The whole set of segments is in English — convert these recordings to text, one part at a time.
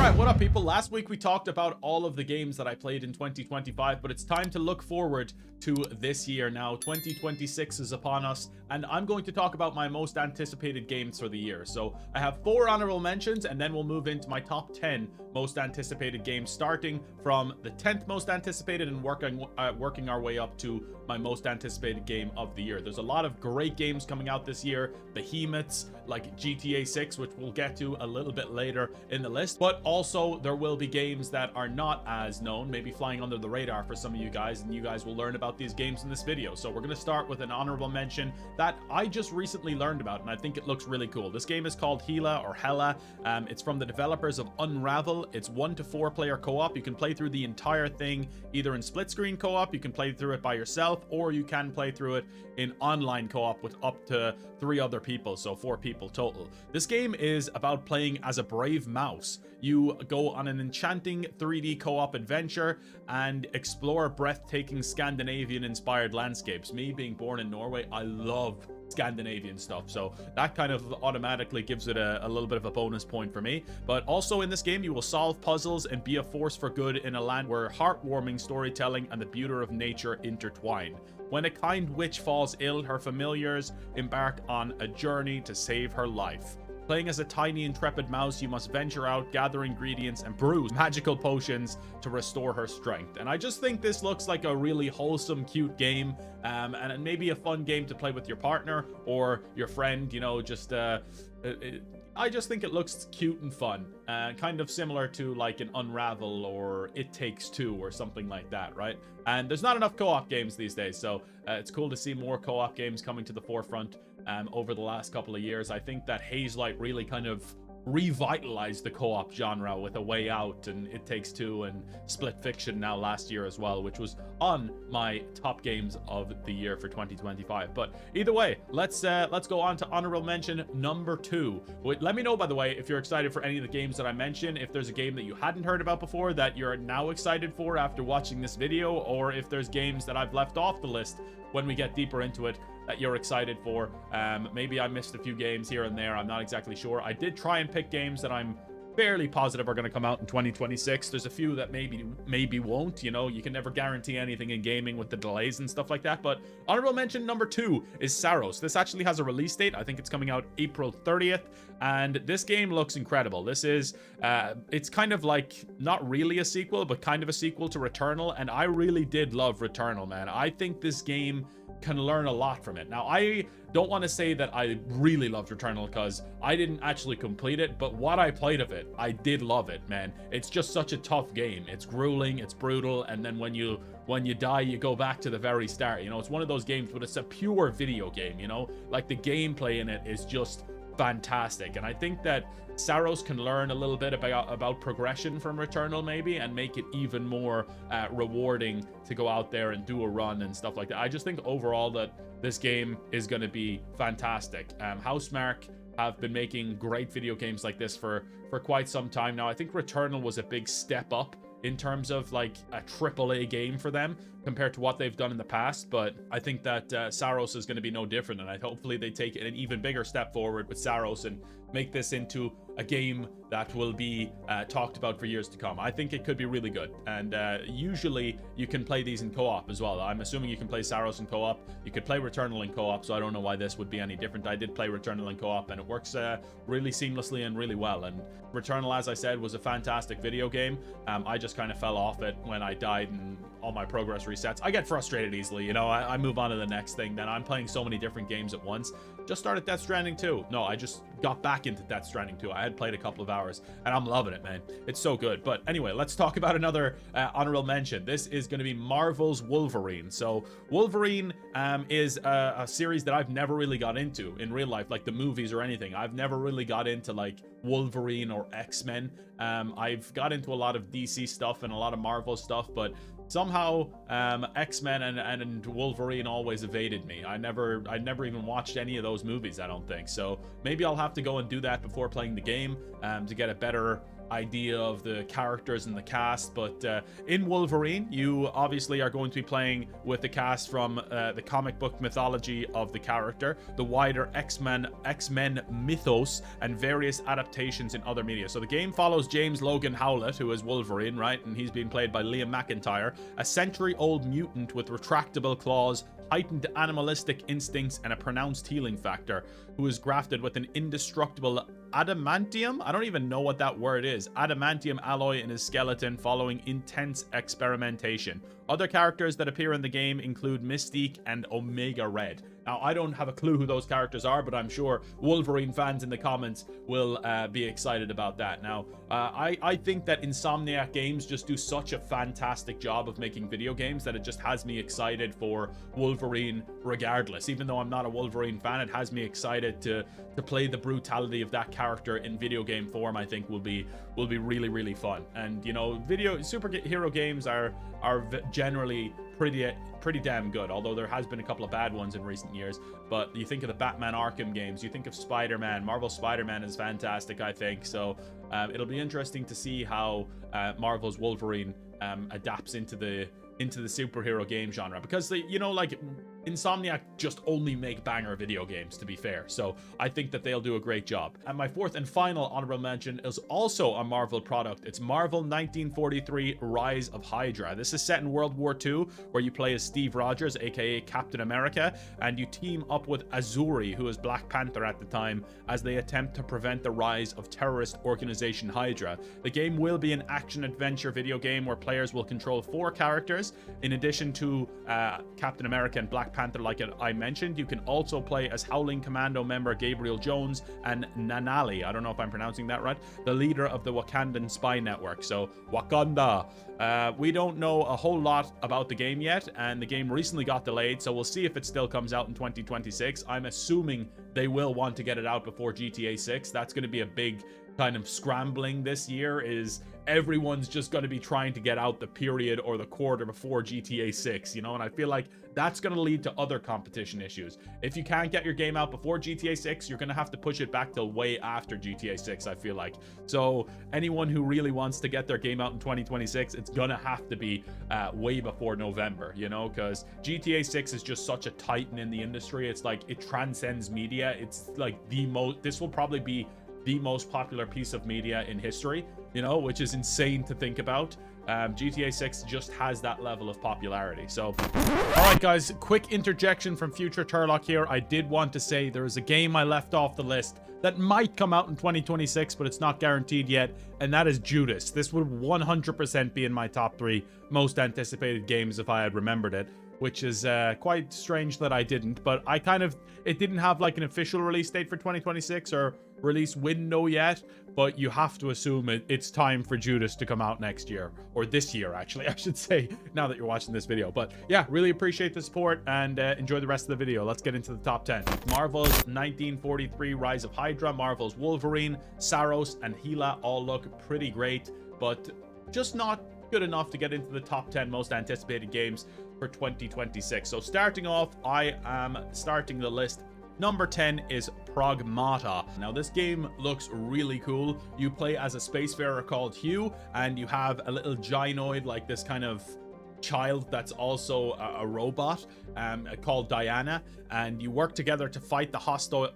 Alright, what up people? Last week we talked about all of the games that I played in 2025, but it's time to look forward to this year now. 2026 is upon us, and I'm going to talk about my most anticipated games for the year. So I have 4 honorable mentions, and then we'll move into my top 10 most anticipated games, starting from the 10th most anticipated and working our way up to my most anticipated game of the year. There's a lot of great games coming out this year, behemoths like GTA 6, which we'll get to a little bit later in the list, but also there will be games that are not as known, maybe flying under the radar for some of you guys, and you guys will learn about these games in this video. So we're going to start with an honorable mention that I just recently learned about, and I think it looks really cool. This game is called Hela or Hela. It's from the developers of Unravel. It's 1 to 4 player co-op. You can play through the entire thing either in split screen co-op, you can play through it by yourself, or you can play through it in online co-op with up to 3 other people, so 4 people total. This game is about playing as a brave mouse. You go on an enchanting 3D co-op adventure and explore breathtaking Scandinavian-inspired landscapes. Me being born in Norway, I love Scandinavian stuff, so that kind of automatically gives it a little bit of a bonus point for me. But also in this game, you will solve puzzles and be a force for good in a land where heartwarming storytelling and the beauty of nature intertwine. When a kind witch falls ill, her familiars embark on a journey to save her life. Playing as a tiny, intrepid mouse, you must venture out, gather ingredients, and brew magical potions to restore her strength. And I just think this looks like a really wholesome, cute game, and maybe a fun game to play with your partner or your friend, you know, just... I just think it looks cute and fun, kind of similar to like an Unravel or It Takes Two or something like that, right? And there's not enough co-op games these days, so it's cool to see more co-op games coming to the forefront over the last couple of years. I think that Hazelight really kind of revitalized the co-op genre with A Way Out and It Takes Two and Split Fiction now last year as well, which was on my top games of the year for 2025. But either way, let's go on to honorable mention number 2. Let me know, by the way, if you're excited for any of the games that I mentioned, if there's a game that you hadn't heard about before that you're now excited for after watching this video, or if there's games that I've left off the list when we get deeper into it that you're excited for. Maybe I missed a few games here and there, I'm not exactly sure. I did try and pick games that I'm fairly positive are going to come out in 2026. There's a few that maybe won't, you know, you can never guarantee anything in gaming with the delays and stuff like that. But honorable mention number 2 is Saros. This actually has a release date. I think it's coming out April 30th, and this game looks incredible. This is it's kind of like not really a sequel, but kind of a sequel to Returnal, and I really did love Returnal, man. I think this game can learn a lot from it. Now, I don't want to say that I really loved Returnal because I didn't actually complete it, but what I played of it, I did love it, man. It's just such a tough game. It's grueling, it's brutal, and then when you die, you go back to the very start. You know, it's one of those games, but it's a pure video game, you know? Like, the gameplay in it is just fantastic, and I think that Saros can learn a little bit about progression from Returnal maybe, and make it even more rewarding to go out there and do a run and stuff like that. I just think overall that this game is going to be fantastic. Housemarque have been making great video games like this for quite some time now. I think Returnal was a big step up in terms of like a AAA game for them compared to what they've done in the past, but I think that Saros is going to be no different, and hopefully they take an even bigger step forward with Saros and make this into a game that will be talked about for years to come. I think it could be really good, and usually you can play these in co-op as well. I'm assuming you can play Saros in co-op. You could play Returnal in co-op, so I don't know why this would be any different. I did play Returnal in co-op, and it works really seamlessly and really well. And Returnal, as I said, was a fantastic video game. I just kind of fell off it when I died and all my progress resets. I get frustrated easily, you know. I move on to the next thing. Then I'm playing so many different games at once. Just started Death Stranding 2. No, I just got back into Death Stranding 2. I had played a couple of hours, and I'm loving it, man. It's so good. But anyway, let's talk about another honorable mention. This is going to be Marvel's Wolverine. So Wolverine is a series that I've never really got into in real life, like the movies or anything. I've never really got into like Wolverine or X-Men. I've got into a lot of DC stuff and a lot of Marvel stuff, but somehow X-Men and Wolverine always evaded me. I never even watched any of those movies, I don't think. So maybe I'll have to go and do that before playing the game to get a better idea of the characters and the cast. But in Wolverine, you obviously are going to be playing with the cast from the comic book mythology of the character, the wider X-Men mythos, and various adaptations in other media. So the game follows James Logan Howlett, who is Wolverine, right? And he's being played by Liam McIntyre, a century-old mutant with retractable claws, heightened animalistic instincts, and a pronounced healing factor, who is grafted with an indestructible adamantium, I don't even know what that word is, adamantium alloy in his skeleton following intense experimentation. Other characters that appear in the game include Mystique and Omega Red. Now, I don't have a clue who those characters are, but I'm sure Wolverine fans in the comments will be excited about that. Now, I think that Insomniac Games just do such a fantastic job of making video games that it just has me excited for Wolverine regardless. Even though I'm not a Wolverine fan, it has me excited to play the brutality of that character in video game form. I think will be really, really fun. And, you know, superhero games are generally pretty damn good, although there has been a couple of bad ones in recent years. But you think of the Batman Arkham games, you think of Spider-Man. Marvel Spider-Man is fantastic, I think. So it'll be interesting to see how Marvel's Wolverine adapts into the superhero game genre, because you know, like, Insomniac just only make banger video games, to be fair. So I think that they'll do a great job. And my fourth and final honorable mention is also a Marvel product. It's Marvel 1943 Rise of Hydra. This is set in World War II, where you play as Steve Rogers, aka Captain America, and you team up with Azuri, who is Black Panther at the time, as they attempt to prevent the rise of terrorist organization Hydra. The game will be an action-adventure video game where players will control 4 characters. In addition to Captain America and Black Panther, like I mentioned, you can also play as Howling Commando member Gabriel Jones and Nanali, I don't know if I'm pronouncing that right, the leader of the Wakandan spy network. So Wakanda. We don't know a whole lot about the game yet, and the game recently got delayed, so we'll see if it still comes out in 2026. I'm assuming they will want to get it out before GTA 6. That's going to be a big kind of scrambling this year, is everyone's just going to be trying to get out the period or the quarter before GTA 6, you know, and I feel like that's going to lead to other competition issues. If you can't get your game out before GTA 6, you're going to have to push it back till way after GTA 6, I feel like. So anyone who really wants to get their game out in 2026, it's going to have to be way before November, you know, because GTA 6 is just such a titan in the industry. It's like, it transcends media. It's like this will probably be the most popular piece of media in history, you know, which is insane to think about. GTA 6 just has that level of popularity. So, all right, guys, quick interjection from Future Turlock here. I did want to say there is a game I left off the list that might come out in 2026, but it's not guaranteed yet, and that is Judas. This would 100% be in my top 3 most anticipated games if I had remembered it, which is quite strange that I didn't, but it didn't have like an official release date for 2026 or release window yet, but you have to assume it's time for Judas to come out next year, or this year actually, I should say, now that you're watching this video. But yeah, really appreciate the support, and enjoy the rest of the video. Let's get into the top 10. Marvel's 1943 Rise of Hydra, Marvel's Wolverine, Saros, and Hela all look pretty great, but just not good enough to get into the top 10 most anticipated games for 2026. So starting off, I am starting the list. Number 10 is Pragmata. Now this game looks really cool. You play as a spacefarer called Hugh, and you have a little gynoid, like this kind of child that's also a robot called Diana, and you work together to fight the hostile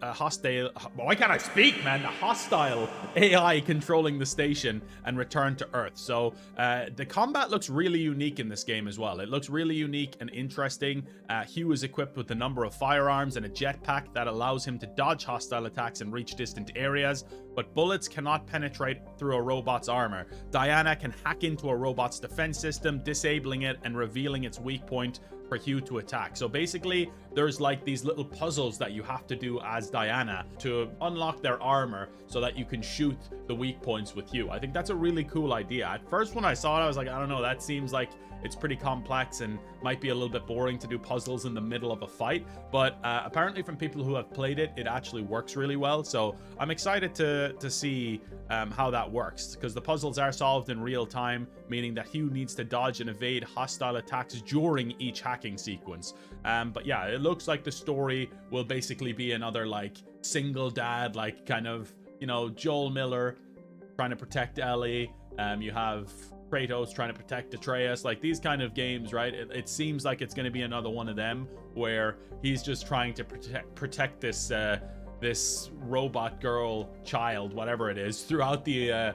why can't I speak, man? The hostile AI controlling the station and return to Earth. So the combat looks really unique in this game as well. It looks really unique and interesting. Hugh is equipped with a number of firearms and a jetpack that allows him to dodge hostile attacks and reach distant areas, but bullets cannot penetrate through a robot's armor. Diana can hack into a robot's defense system, disabling it and revealing its weak point for Hugh to attack. So basically, there's like these little puzzles that you have to do as Diana to unlock their armor so that you can shoot the weak points with Hugh. I think that's a really cool idea. At first, when I saw it, I was like, I don't know, that seems like it's pretty complex and might be a little bit boring to do puzzles in the middle of a fight, but apparently from people who have played it, it actually works really well. So I'm excited to see how that works, because the puzzles are solved in real time, meaning that Hugh needs to dodge and evade hostile attacks during each hacking sequence. But yeah, it looks like the story will basically be another like single dad, like kind of, you know, Joel Miller trying to protect Ellie. You have Kratos trying to protect Atreus. Like, these kind of games, right? It seems like it's going to be another one of them where he's just trying to protect this this robot girl child, whatever it is, throughout the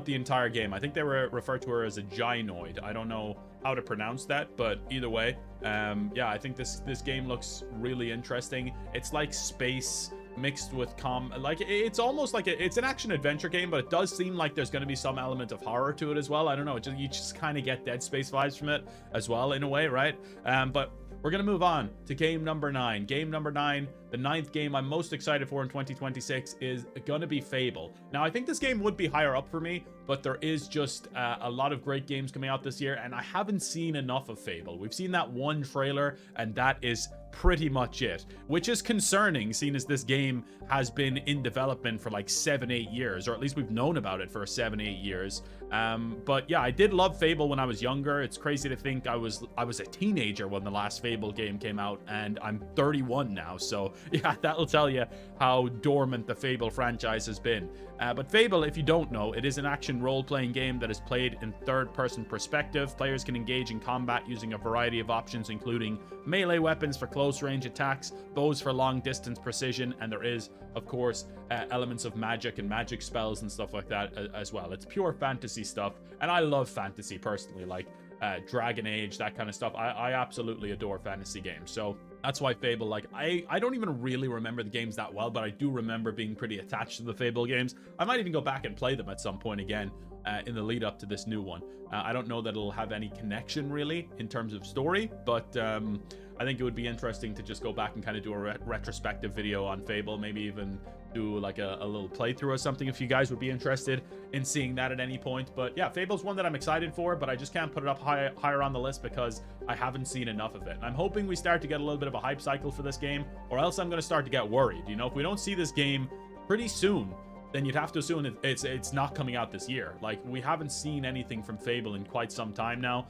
entire game. I think they were referred to her as a gynoid. I don't know how to pronounce that, but either way, yeah, I think this game looks really interesting. It's like space mixed with like, it's almost like it's an action adventure game, but it does seem like there's going to be some element of horror to it as well. I don't know, you just kind of get Dead Space vibes from it as well, in a way, right? But we're gonna move on to game number 9. Game number 9, the 9th game I'm most excited for in 2026, is gonna be Fable. Now, I think this game would be higher up for me, but there is just a lot of great games coming out this year, and I haven't seen enough of Fable. We've seen that one trailer, and that is pretty much it, which is concerning, seeing as this game has been in development for like 7-8 years, or at least we've known about it for 7-8 years. But yeah, I did love Fable when I was younger. It's crazy to think I was a teenager when the last Fable game came out, and I'm 31 now, so yeah, that'll tell you how dormant the Fable franchise has been. But Fable, if you don't know, it is an action role-playing game that is played in third-person perspective. Players can engage in combat using a variety of options, including melee weapons for close-range attacks, bows for long-distance precision, and there is, of course, elements of magic and magic spells and stuff like that as well. It's pure fantasy stuff, and I love fantasy personally, like Dragon Age, that kind of stuff. I absolutely adore fantasy games, so that's why Fable, like, I don't even really remember the games that well, but I do remember being pretty attached to the Fable games. I might even go back and play them at some point again in the lead up to this new one. I don't know that it'll have any connection really in terms of story, but I think it would be interesting to just go back and kind of do a retrospective video on Fable, maybe even do like a little playthrough or something if you guys would be interested in seeing that at any point. But yeah, Fable's one that I'm excited for, but I just can't put it up higher on the list because I haven't seen enough of it. And I'm hoping we start to get a little bit of a hype cycle for this game, or else I'm going to start to get worried. You know, if we don't see this game pretty soon, then you'd have to assume it's not coming out this year. Like, we haven't seen anything from Fable in quite some time now,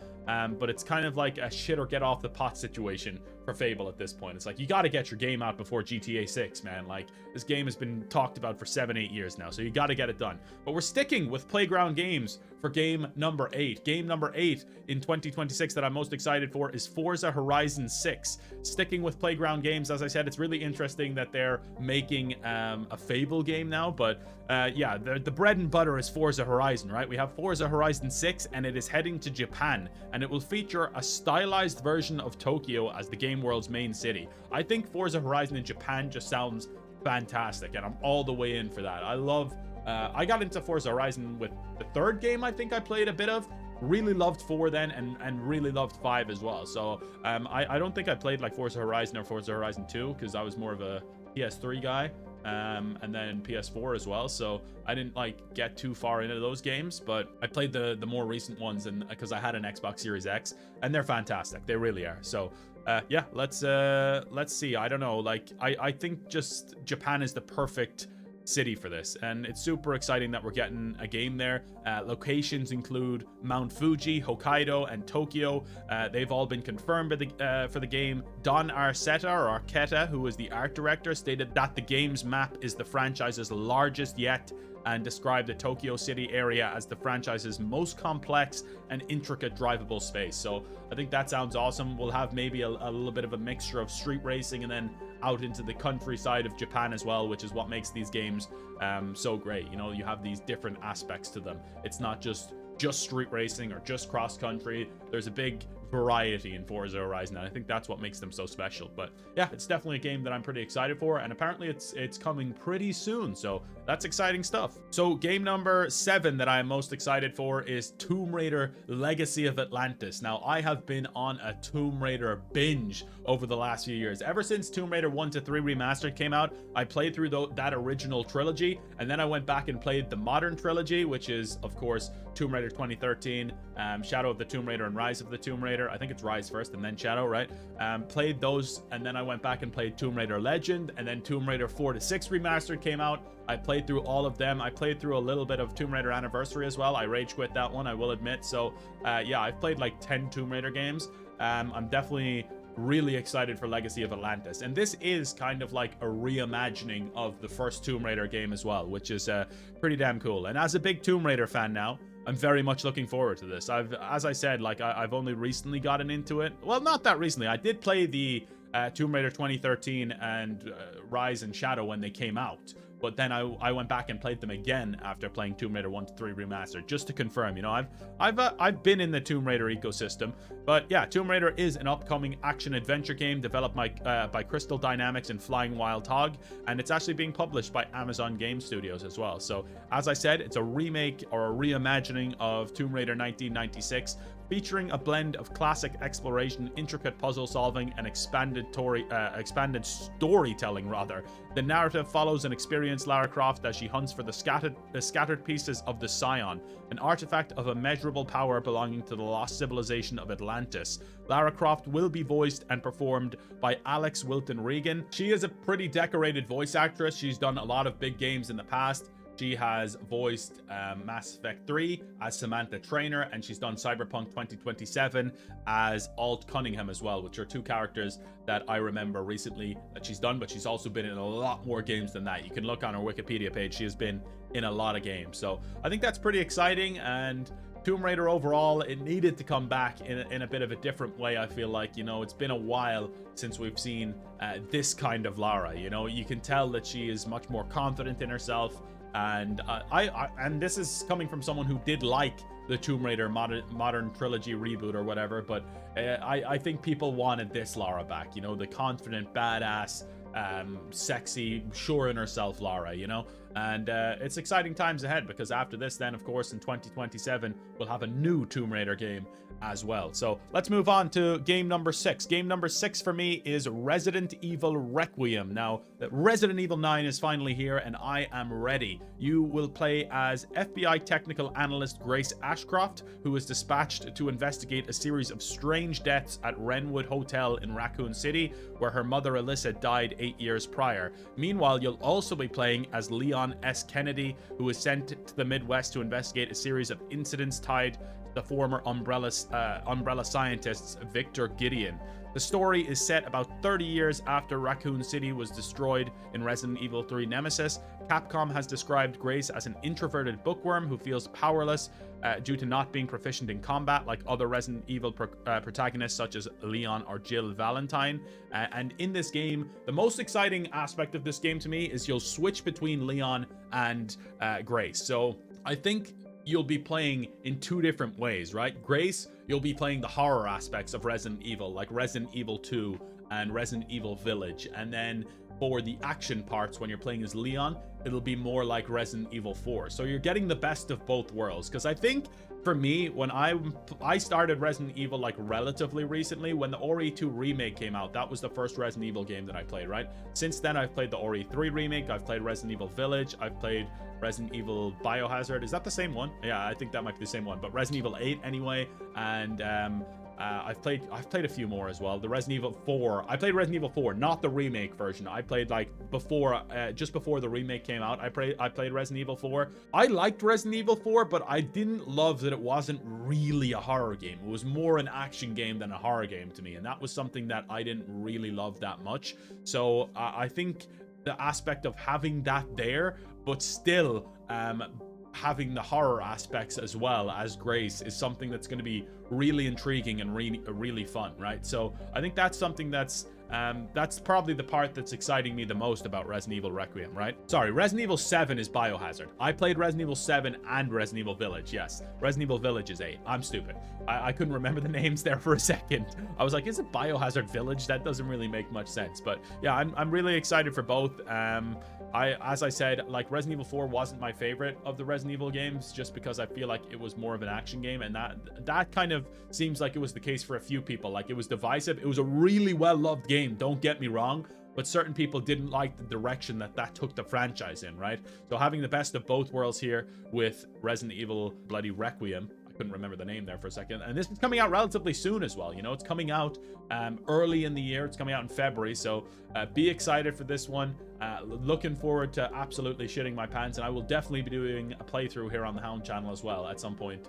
but it's kind of like a shit or get off the pot situation for Fable at this point. It's like, you got to get your game out before GTA 6, man. Like, this game has been talked about for 7-8 years now, so you got to get it done. But we're sticking with Playground Games for game number 8. Game number 8 in 2026 that I'm most excited for is Forza Horizon 6. Sticking with Playground Games, as I said, it's really interesting that they're making a Fable game now, but yeah, the bread and butter is Forza Horizon, right? We have Forza Horizon 6, and it is heading to Japan, and it will feature a stylized version of Tokyo as the game world's main city. I think Forza Horizon in Japan just sounds fantastic, and I'm all the way in for that. I love I got into Forza Horizon with the 3rd game I think I played a bit of. Really loved 4 then, and really loved 5 as well. So I don't think I played like Forza Horizon or Forza Horizon 2 because I was more of a PS3 guy, and then PS4 as well, so I didn't like get too far into those games. But I played the more recent ones, and because I had an Xbox Series X, and they're fantastic, they really are. So yeah, let's see. I don't know, like, I think just Japan is the perfect city for this, and it's super exciting that we're getting a game there. Locations include Mount Fuji, Hokkaido, and Tokyo. They've all been confirmed for the game. Don Arqueta, who is the art director, stated that the game's map is the franchise's largest yet, and described the Tokyo City area as the franchise's most complex and intricate drivable space. So I think that sounds awesome. We'll have maybe a little bit of a mixture of street racing and then out into the countryside of Japan as well, which is what makes these games so great. You know, you have these different aspects to them. It's not just street racing or just cross country. There's a big variety in Forza Horizon, and I think that's what makes them so special. But yeah, it's definitely a game that I'm pretty excited for, and apparently it's coming pretty soon, so that's exciting stuff. So game number 7 that I'm most excited for is Tomb Raider Legacy of Atlantis. Now, I have been on a Tomb Raider binge over the last few years. Ever since Tomb Raider 1 to 3 Remastered came out, I played through that original trilogy, and then I went back and played the modern trilogy, which is, of course, Tomb Raider 2013, Shadow of the Tomb Raider, and Rise of the Tomb Raider. I think it's Rise first and then Shadow, right? Played those, and then I went back and played Tomb Raider Legend, and then Tomb Raider 4 to 6 Remastered came out. I played through all of them. I played through a little bit of Tomb Raider Anniversary as well. I rage quit that one, I will admit. So yeah, I've played like 10 Tomb Raider games. I'm definitely really excited for Legacy of Atlantis. And this is kind of like a reimagining of the first Tomb Raider game as well, which is pretty damn cool. And as a big Tomb Raider fan now, I'm very much looking forward to this. As I said, like I've only recently gotten into it. Well, not that recently. I did play the Tomb Raider 2013 and Rise and Shadow when they came out. But then I went back and played them again after playing Tomb Raider 1 to 3 Remastered, just to confirm. You know, I've been in the Tomb Raider ecosystem, but yeah, Tomb Raider is an upcoming action-adventure game developed by Crystal Dynamics and Flying Wild Hog, and it's actually being published by Amazon Game Studios as well. So, as I said, it's a remake or a reimagining of Tomb Raider 1996, featuring a blend of classic exploration, intricate puzzle solving, and expanded storytelling, rather. The narrative follows an experienced Lara Croft as she hunts for the scattered pieces of the Scion, an artifact of immeasurable power belonging to the lost civilization of Atlantis. Lara Croft will be voiced and performed by Alex Wilton Regan. She is a pretty decorated voice actress. She's done a lot of big games in the past. She has voiced Mass Effect 3 as Samantha Trainer, and she's done Cyberpunk 2027 as Alt Cunningham as well, which are two characters that I remember recently that she's done, but she's also been in a lot more games than that. You can look on her Wikipedia page. She has been in a lot of games. So I think that's pretty exciting, and Tomb Raider overall, it needed to come back in a bit of a different way. I feel like, you know, it's been a while since we've seen this kind of Lara. You know, you can tell that she is much more confident in herself. And and this is coming from someone who did like the Tomb Raider modern trilogy reboot or whatever, but I think people wanted this Lara back, you know, the confident, badass, sexy, sure in herself Lara, you know. And it's exciting times ahead, because after this, then of course in 2027 we'll have a new Tomb Raider game as well. So let's move on to game number 6. Game number 6 for me is Resident Evil Requiem. Now, Resident Evil 9 is finally here, and I am ready. You will play as FBI technical analyst Grace Ashcroft, who is dispatched to investigate a series of strange deaths at Wrenwood Hotel in Raccoon City, where her mother Alyssa died 8 years prior. Meanwhile, you'll also be playing as Leon S. Kennedy, who is sent to the Midwest to investigate a series of incidents tied the former Umbrella scientists Victor Gideon. The story is set about 30 years after Raccoon City was destroyed in Resident Evil 3 Nemesis. Capcom has described Grace as an introverted bookworm who feels powerless due to not being proficient in combat like other Resident Evil protagonists such as Leon or Jill Valentine. And in this game, the most exciting aspect of this game to me is you'll switch between Leon and Grace. So I think you'll be playing in two different ways, right? Grace, you'll be playing the horror aspects of Resident Evil, like Resident Evil 2 and Resident Evil Village. And then for the action parts, when you're playing as Leon, it'll be more like Resident Evil 4. So you're getting the best of both worlds. Because I think, for me, when I started Resident Evil like relatively recently, when the Ori 2 remake came out, that was the first Resident Evil game that I played, right? Since then, I've played the Ori 3 remake, I've played Resident Evil Village, I've played Resident Evil Biohazard. Is that the same one? Yeah, I think that might be the same one. But Resident Evil 8 anyway, and I've played a few more as well. The Resident Evil 4. I played Resident Evil 4, not the remake version. I played like before, just before the remake came out. I played Resident Evil 4. I liked Resident Evil 4, but I didn't love that it wasn't really a horror game. It was more an action game than a horror game to me, and that was something that I didn't really love that much. So I think the aspect of having that there, but still having the horror aspects as well as Grace, is something that's going to be really intriguing and really fun, right? So I think that's something that's probably the part that's exciting me the most about Resident Evil Requiem, right? Sorry, Resident Evil 7 is Biohazard. I played Resident Evil 7 and Resident Evil Village. Yes, Resident Evil Village is 8. I'm stupid. I couldn't remember the names there for a second. I was like, is it Biohazard Village? That doesn't really make much sense. But yeah, I'm really excited for both. As I said, like, Resident Evil 4 wasn't my favorite of the Resident Evil games, just because I feel like it was more of an action game, and that kind of seems like it was the case for a few people. Like, it was divisive. It was a really well-loved game, don't get me wrong, but certain people didn't like the direction that took the franchise in, right? So having the best of both worlds here with Resident Evil bloody Requiem, I couldn't remember the name there for a second. And this is coming out relatively soon as well. You know, it's coming out early in the year. It's coming out in February. So be excited for this one. Looking forward to absolutely shitting my pants. And I will definitely be doing a playthrough here on the Hound channel as well at some point.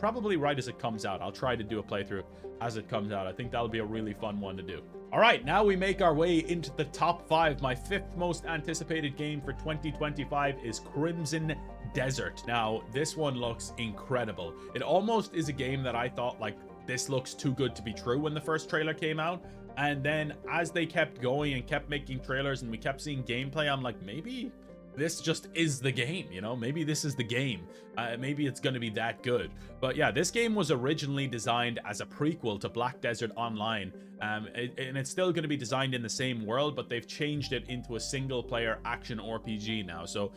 Probably right as it comes out. I'll try to do a playthrough as it comes out. I think that'll be a really fun one to do. All right, now we make our way into the top 5. My 5th most anticipated game for 2025 is Crimson Desert. Now, this one looks incredible. It almost is a game that I thought, like, this looks too good to be true when the first trailer came out. And then as they kept going and kept making trailers and we kept seeing gameplay, I'm like, maybe this just is the game, you know? Maybe this is the game. Maybe it's going to be that good. But yeah, this game was originally designed as a prequel to Black Desert Online. And it's still going to be designed in the same world, but they've changed it into a single-player action RPG now. So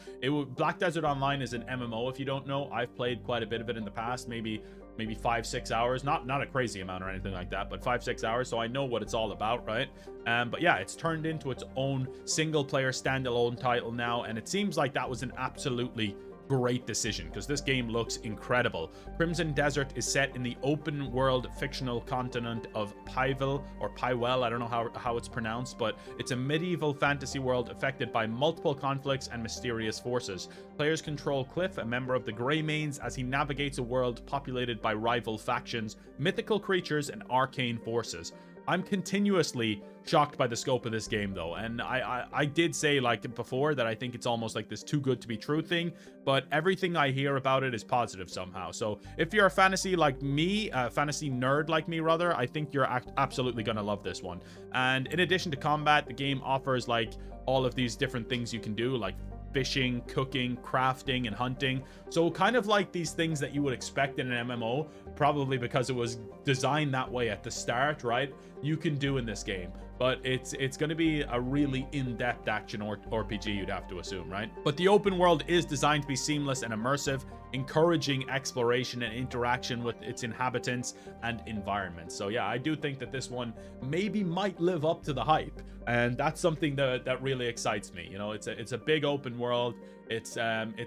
Black Desert Online is an MMO, if you don't know. I've played quite a bit of it in the past, maybe 5-6 hours, not a crazy amount or anything like that, but 5-6 hours, so I know what it's all about, right? But yeah, it's turned into its own single-player standalone title now, and it seems like that was an absolutely great decision because this game looks incredible. Crimson Desert is set in the open world fictional continent of Pyvel, or Pywell, I don't know how it's pronounced, but it's a medieval fantasy world affected by multiple conflicts and mysterious forces. Players control Cliff, a member of the Greymanes, as he navigates a world populated by rival factions, mythical creatures, and arcane forces. I'm continuously shocked by the scope of this game, though, and I did say, like before, that I think it's almost like this too good to be true thing, but everything I hear about it is positive somehow. So if you're a fantasy like me, fantasy nerd like me rather, I think you're absolutely gonna love this one. And in addition to combat, the game offers like all of these different things you can do, like fishing, cooking, crafting, and hunting. So kind of like these things that you would expect in an MMO, probably because it was designed that way at the start, right? You can do in this game. But it's going to be a really in-depth action RPG, you'd have to assume, right? But the open world is designed to be seamless and immersive, encouraging exploration and interaction with its inhabitants and environments. So yeah, I do think that this one maybe might live up to the hype, and that's something that really excites me. You know, it's a big open world. It's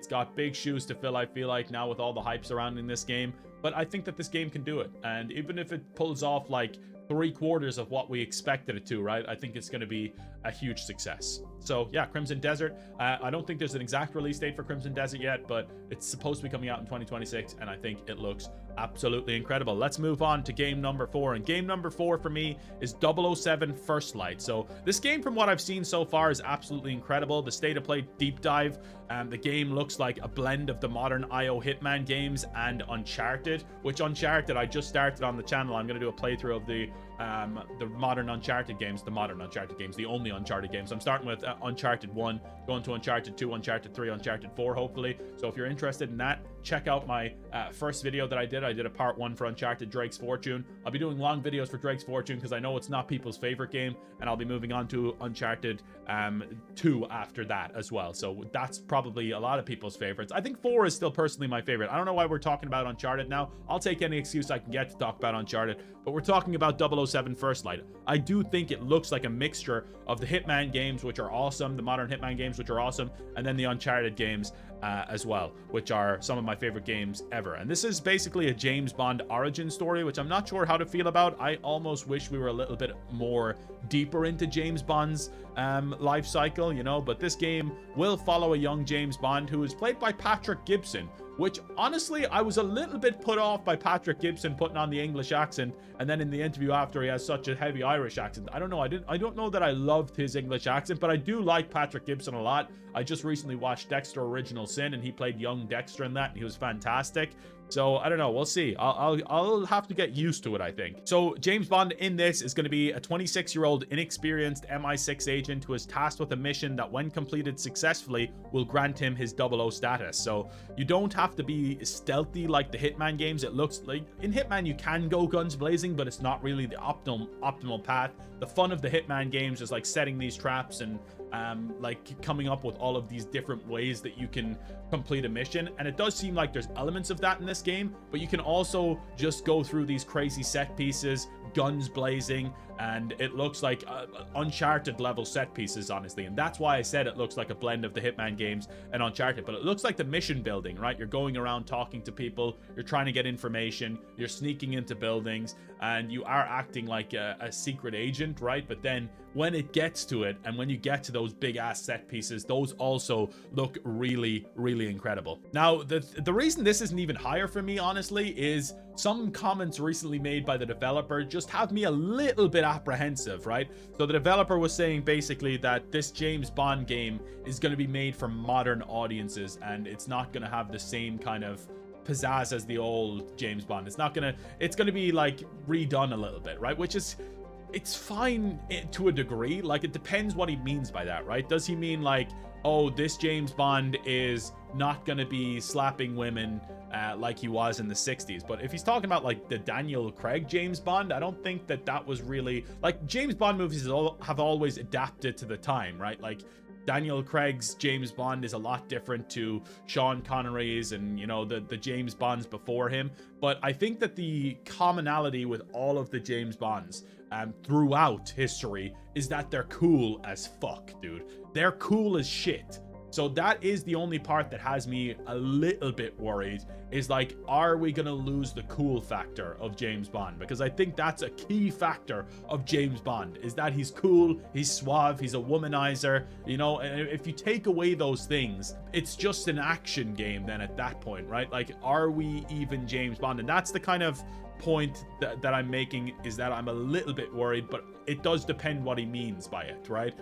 got big shoes to fill, I feel like, now with all the hype surrounding this game. But I think that this game can do it, and even if it pulls off like 3/4 of what we expected it to, right? I think it's going to be a huge success. So yeah, Crimson Desert. I don't think there's an exact release date for Crimson Desert yet, but it's supposed to be coming out in 2026, and I think it looks absolutely incredible. Let's move on to game number 4, and game number 4 for me is 007 First Light. So this game, from what I've seen so far, is absolutely incredible. The state of play deep dive, the game looks like a blend of the modern IO Hitman games and Uncharted, which Uncharted I just started on the channel. I'm going to do a playthrough of the modern Uncharted games, the only Uncharted games. I'm starting with Uncharted 1, going to Uncharted 2, Uncharted 3, Uncharted 4, hopefully. So if you're interested in that, check out my first video that I did. I did a part 1 for Uncharted Drake's Fortune. I'll be doing long videos for Drake's Fortune because I know it's not people's favorite game, and I'll be moving on to Uncharted 2 after that as well. So that's probably a lot of people's favorites. I think 4 is still personally my favorite. I don't know why we're talking about Uncharted now. I'll take any excuse I can get to talk about Uncharted, but we're talking about 007 First Light. I do think it looks like a mixture of the Hitman games, which are awesome, the modern Hitman games, which are awesome, and then the Uncharted games as well, which are some of my favorite games ever. And this is basically a James Bond origin story, which I'm not sure how to feel about. I almost wish we were a little bit more deeper into James Bond's life cycle, you know, but this game will follow a young James Bond who is played by Patrick Gibson, which honestly I was a little bit put off by Patrick Gibson putting on the English accent, and then in the interview after he has such a heavy Irish accent. I don't know, I don't know that I loved his English accent, but I do like Patrick Gibson a lot. I just recently watched Dexter Original Sin, and he played young Dexter in that, and he was fantastic. So I don't know, we'll see. I'll have to get used to it, I think. So James Bond in this is going to be a 26-year-old inexperienced MI6 agent who is tasked with a mission that, when completed successfully, will grant him his 00 status. So you don't have to be stealthy like the Hitman games. It looks like in Hitman you can go guns blazing, but it's not really the optimal path. The fun of the Hitman games is like setting these traps and like coming up with all of these different ways that you can complete a mission, and it does seem like there's elements of that in this game, but you can also just go through these crazy set pieces, guns blazing, and it looks like Uncharted level set pieces, honestly, and that's why I said it looks like a blend of the Hitman games and Uncharted. But it looks like the mission building, right? You're going around talking to people, you're trying to get information, you're sneaking into buildings, and you are acting like a secret agent, right? But then when it gets to it, and when you get to those big ass set pieces, those also look really, really incredible. Now, the reason this isn't even higher for me, honestly, is some comments recently made by the developer just have me a little bit apprehensive, right? So the developer was saying basically that this James Bond game is going to be made for modern audiences, and it's not going to have the same kind of pizzazz as the old James Bond. It's going to be like redone a little bit, right? Which is, it's fine to a degree. Like, it depends what he means by that, right? Does he mean like, oh, this James Bond is not gonna be slapping women like he was in the 60s? But if he's talking about like the Daniel Craig James Bond, I don't think that was really, like, James Bond movies have always adapted to the time, right? Like, Daniel Craig's James Bond is a lot different to Sean Connery's and, you know, the James Bonds before him. But I think that the commonality with all of the James Bonds throughout history is that they're cool as fuck, dude. They're cool as shit. So that is the only part that has me a little bit worried, is like, are we gonna lose the cool factor of James Bond? Because I think that's a key factor of James Bond, is that he's cool, he's suave, he's a womanizer, you know. And if you take away those things, it's just an action game then at that point, right? Like, are we even James Bond? And that's the kind of point that I'm making, is that I'm a little bit worried, but it does depend what he means by it, right?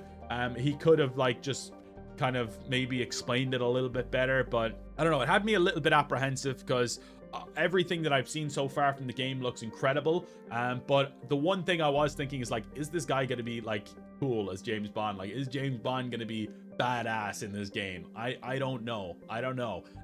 He could have like just kind of maybe explained it a little bit better, but I don't know, it had me a little bit apprehensive, because everything that I've seen so far from the game looks incredible. But the one thing I was thinking is like, is this guy gonna be like cool as James Bond? Like, is James Bond gonna be badass in this game? I don't know,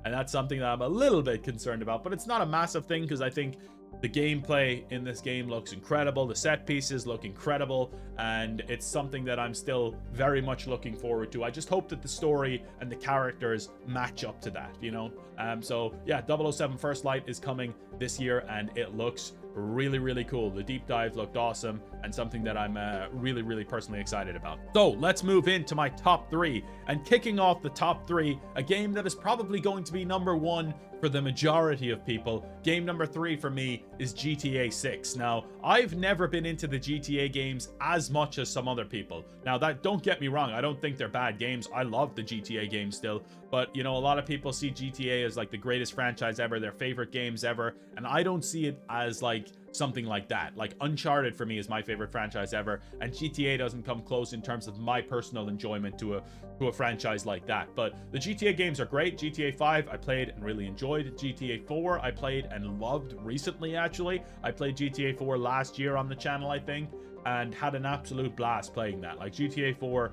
and that's something that I'm a little bit concerned about. But it's not a massive thing, because I think the gameplay in this game looks incredible, the set pieces look incredible, and it's something that I'm still very much looking forward to. I just hope that the story and the characters match up to that, you know? So yeah, 007 First Light is coming this year, and it looks really, really cool. The deep dive looked awesome, and something that I'm really, really personally excited about. So let's move into my top 3, and kicking off the top 3, a game that is probably going to be number 1 for the majority of people. Game number 3 for me is GTA 6. Now, I've never been into the GTA games as much as some other people. Now, that, don't get me wrong, I don't think they're bad games. I love the GTA games still, but you know, a lot of people see GTA as like the greatest franchise ever, their favorite games ever, and I don't see it as like something like that. Like, Uncharted for me is my favorite franchise ever, and GTA doesn't come close in terms of my personal enjoyment to a franchise like that. But the GTA games are great. GTA 5 I played and really enjoyed. GTA 4 I played and loved recently, actually. I played GTA 4 last year on the channel, I think, and had an absolute blast playing that. Like, GTA 4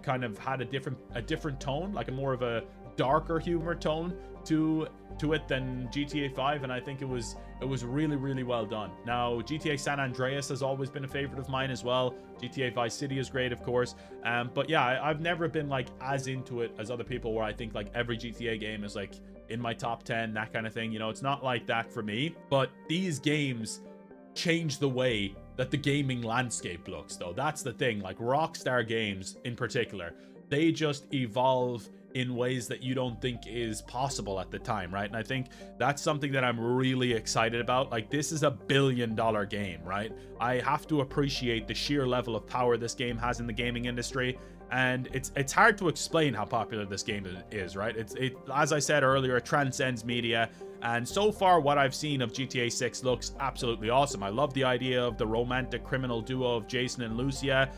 kind of had a different tone, like a more of a darker humor tone to it than GTA 5, and I think it was really, really well done. Now, GTA San Andreas has always been a favorite of mine as well. GTA Vice City is great, of course, but yeah, I've never been like as into it as other people, where I think like every GTA game is like in my top 10, that kind of thing. You know, it's not like that for me, but these games change the way that the gaming landscape looks, though. That's the thing. Like, Rockstar games in particular, they just evolve in ways that you don't think is possible at the time, right? And I think that's something that I'm really excited about. Like, this is a $1 billion game, right? I have to appreciate the sheer level of power this game has in the gaming industry, and it's hard to explain how popular this game is, right? It as I said earlier, it transcends media. And so far, what I've seen of GTA 6 looks absolutely awesome. I love the idea of the romantic criminal duo of Jason and Lucia,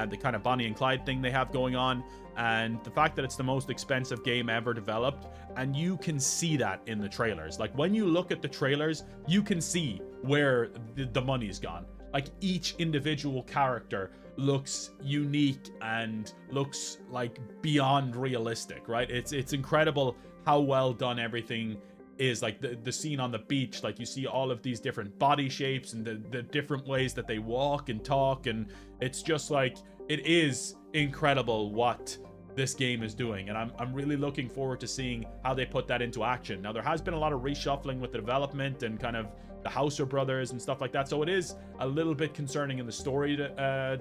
the kind of Bonnie and Clyde thing they have going on, and the fact that it's the most expensive game ever developed. And you can see that in the trailers. Like, when you look at the trailers, you can see where the money's gone. Like, each individual character looks unique and looks like beyond realistic, right? It's incredible how well done everything is. Like, the scene on the beach, like, you see all of these different body shapes and the different ways that they walk and talk, and it's just like, it is incredible what this game is doing, and I'm really looking forward to seeing how they put that into action. Now, there has been a lot of reshuffling with the development and kind of the Hauser brothers and stuff like that, so it is a little bit concerning in the story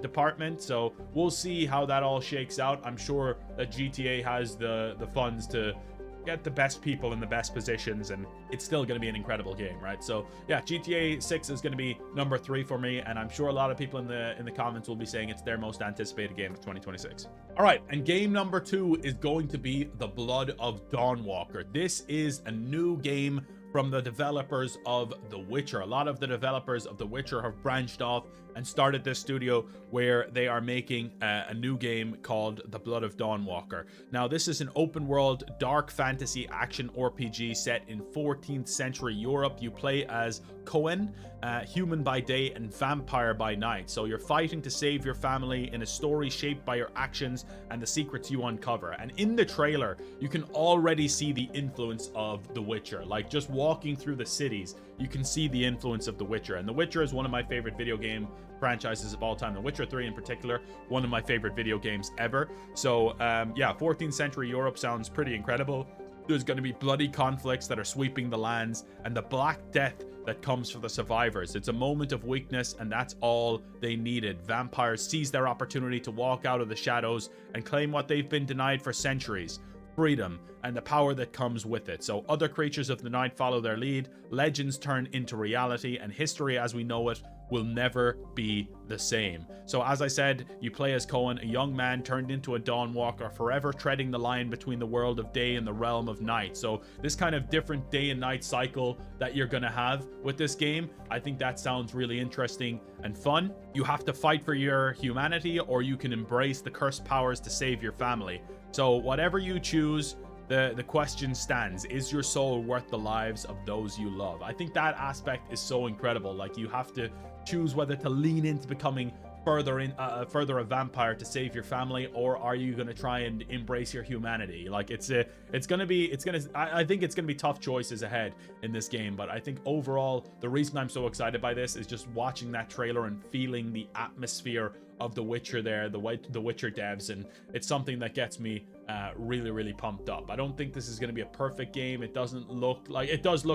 department. So we'll see how that all shakes out. I'm sure that GTA has the funds to get the best people in the best positions, and it's still going to be an incredible game, right? So yeah, GTA 6 is going to be number 3 for me, and I'm sure a lot of people in the comments will be saying it's their most anticipated game of 2026. All right, and game number 2 is going to be the Blood of Dawnwalker. This is a new game from the developers of The Witcher. A lot of the developers of The Witcher have branched off and started this studio where they are making a new game called The Blood of Dawnwalker. Now, this is an open world dark fantasy action RPG set in 14th century Europe. You play as Cohen, human by day and vampire by night. So you're fighting to save your family in a story shaped by your actions and the secrets you uncover. And in the trailer, you can already see the influence of The Witcher. Like, just walking through the cities, you can see the influence of The Witcher. And The Witcher is one of my favorite video game franchises of all time. The Witcher 3 in particular, one of my favorite video games ever. So yeah, 14th century Europe sounds pretty incredible. There's going to be bloody conflicts that are sweeping the lands, and the Black Death that comes for the survivors. It's a moment of weakness, and that's all they needed. Vampires seize their opportunity to walk out of the shadows and claim what they've been denied for centuries: freedom and the power that comes with it. So other creatures of the night follow their lead, legends turn into reality, and history as we know it will never be the same. So as I said, you play as Cohen, a young man turned into a Dawnwalker, forever treading the line between the world of day and the realm of night. So this kind of different day and night cycle that you're gonna have with this game, I think that sounds really interesting and fun. You have to fight for your humanity, or you can embrace the cursed powers to save your family. So whatever you choose, the question stands: is your soul worth the lives of those you love? I think that aspect is so incredible. Like, you have to choose whether to lean into becoming further a vampire to save your family, or are you going to try and embrace your humanity? Like, I think it's going to be tough choices ahead in this game. But I think overall, the reason I'm so excited by this is just watching that trailer and feeling the atmosphere of The Witcher there, the Witcher devs, and it's something that gets me really pumped up. I don't think this is going to be a perfect game. It does look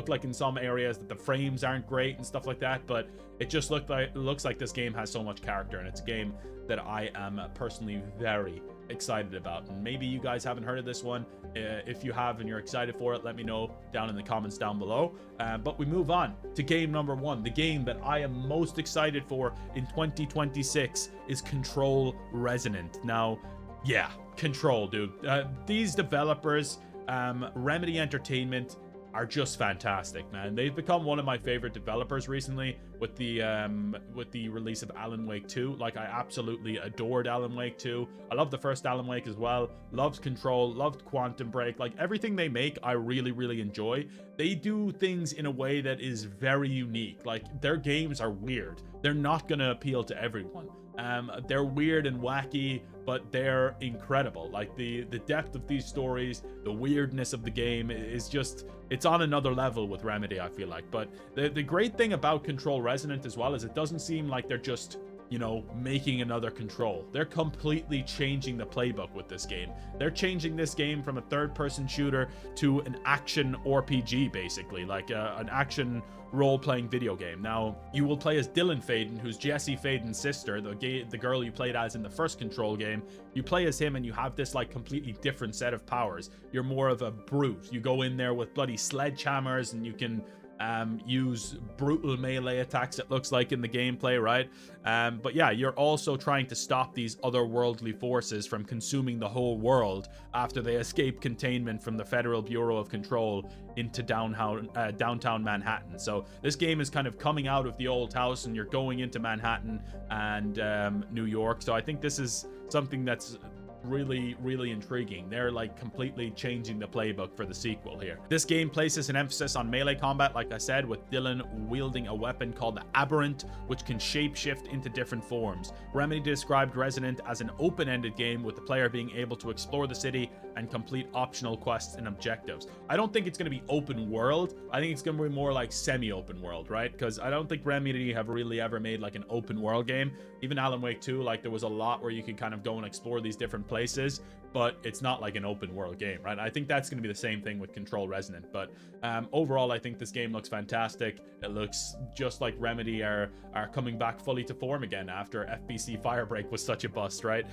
like in some areas that the frames aren't great and stuff like that, but it just looks like this game has so much character, and it's a game that I am personally very excited about. And maybe you guys haven't heard of this one. If you have and you're excited for it, let me know down in the comments down below. But we move on to game number 1. The game that I am most excited for in 2026 is Control Resonant. Now, yeah, Control, dude. These developers, Remedy Entertainment, are just fantastic, man. They've become one of my favorite developers recently with the release of Alan Wake 2. Like, I absolutely adored Alan Wake 2. I love the first Alan Wake as well. Loved Control, loved Quantum Break. Like, everything they make, I really enjoy. They do things in a way that is very unique. Like, their games are weird. They're not gonna appeal to everyone. They're weird and wacky, but they're incredible. Like, the depth of these stories, the weirdness of the game is just, it's on another level with Remedy, I feel like. But the great thing about Control Resonant as well is it doesn't seem like they're just, you know, making another Control. They're completely changing the playbook with this game. They're changing this game from a third-person shooter to an action RPG, basically, like an action role-playing video game. Now, you will play as Dylan Faden, who's Jesse Faden's sister, the girl you played as in the first Control game. You play as him, and you have this like completely different set of powers. You're more of a brute. You go in there with bloody sledgehammers, and you can use brutal melee attacks, it looks like, in the gameplay, right? But yeah, you're also trying to stop these otherworldly forces from consuming the whole world after they escape containment from the Federal Bureau of Control into downtown Manhattan. So this game is kind of coming out of the old house, and you're going into Manhattan and New York. So I think this is something that's really intriguing. They're like completely changing the playbook for the sequel here. This game places an emphasis on melee combat, like I said, with Dylan wielding a weapon called the Aberrant, which can shapeshift into different forms. Remedy described Resonant as an open-ended game, with the player being able to explore the city and complete optional quests and objectives. I don't think it's going to be open world. I think it's going to be more like semi-open world, right? Because I don't think Remedy have really ever made like an open world game. Even Alan Wake 2, like, there was a lot where you could kind of go and explore these different places places, but it's not like an open world game, right? I think that's going to be the same thing with Control Resonant. But overall, I think this game looks fantastic. It looks just like Remedy are coming back fully to form again after FBC Firebreak was such a bust, right?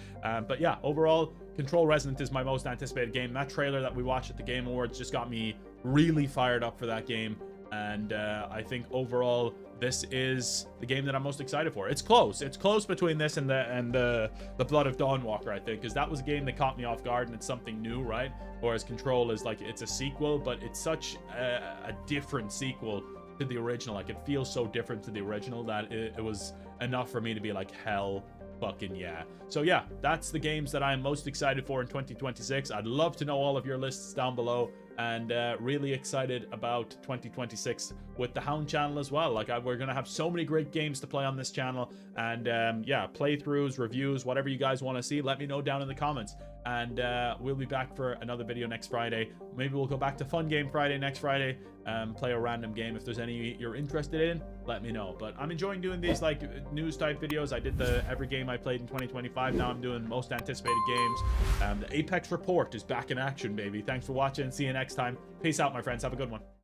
But yeah, overall, Control Resonant is my most anticipated game. That trailer that we watched at the Game Awards just got me really fired up for that game. And I think overall, this is the game that I'm most excited for. It's close. It's close between this and the Blood of Dawnwalker, I think, because that was a game that caught me off guard and it's something new, right? Whereas Control is like, it's a sequel, but it's such a different sequel to the original. Like, it feels so different to the original that it was enough for me to be like, hell fucking yeah. So yeah, that's the games that I'm most excited for in 2026. I'd love to know all of your lists down below, and really excited about 2026 with the Hound channel as well. Like, we're gonna have so many great games to play on this channel, and yeah, playthroughs, reviews, whatever you guys want to see, let me know down in the comments. And we'll be back for another video next Friday. Maybe we'll go back to Fun Game Friday next Friday, play a random game. If there's any you're interested in, let me know. But I'm enjoying doing these like news type videos. I did the every game I played in 2025. Now I'm doing most anticipated games. The Apex Report is back in action, baby. Thanks for watching. See you next time. Peace out, my friends. Have a good one.